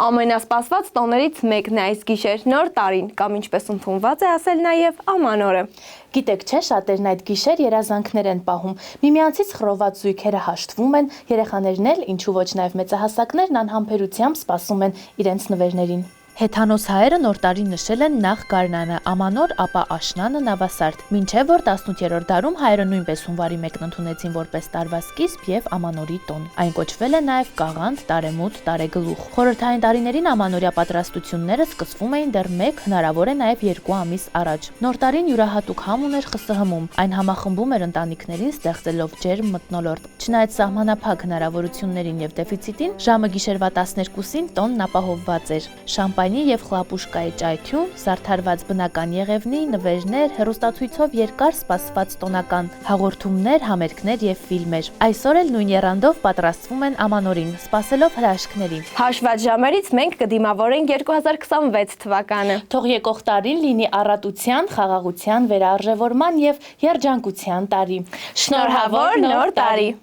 Ամենասպասված տոներից մեկն է այս գիշեր, նոր տարին, կամ ինչպես ընդունված է ասել նաև ամանորը։ Գիտեք չէ, շատերն այդ գիշեր երազանքներ են պահում, միմյանցից խռոված զույգերը հաշտվում են, երեխաներն էլ, ինչու ոչ նաև մեծահասակներն անհամբերությամբ սպասում են իրենց նվերներին։ Հեթանոս հայերը նոր տարին նշել են նախ գարնանը, ամանոր, ապա աշնանը, նավասարդ, մինչև որ 18-րդ դարում հայերը նույնպես հունվարի 1-ն ընդունեցին որպես տարվա սկիզբ եւ ամանորի տոն։ Այն կոչվել է նաև կաղանդ, տարեմուտ, տարեգլուխ։ Խորհրդային տարիներին ամանորյա պատրաստությունները սկսվում էին դեռ 1, հնարավոր է նաև 2 ամիս առաջ։ Նոր տարին յուրահատուկ համ ուներ ԽՍՀՄ-ում, այն համախմբում էր ընտանիքներին, ստեղծելով ջերմ մթնոլորտ։ Չնայած սահմանափակ հնարավորություններին եւ դեֆիցիտին, ժամը գիշերվա 12-ին տոնն ապահովված էր։ Շամպայնի եւ խլապուշկայի ճայթյուն, զարդարված բնական եղևնի, նվերներ, հեռուստացույցով երկար սպասված տոնական հաղորդումներ, համերգներ եւ ֆիլմեր։ Այսօր էլ նույն եռանդով պատրաստվում են ամանորին, սպասելով հրաշքների։ Հաշված ժամերից մենք կդիմավորենք 2026 թվականը։ Թող եկող տարին լինի առատության, խաղաղության, վերարժևորման եւ երջանկության տարի։ Շնորհավոր նոր տարի։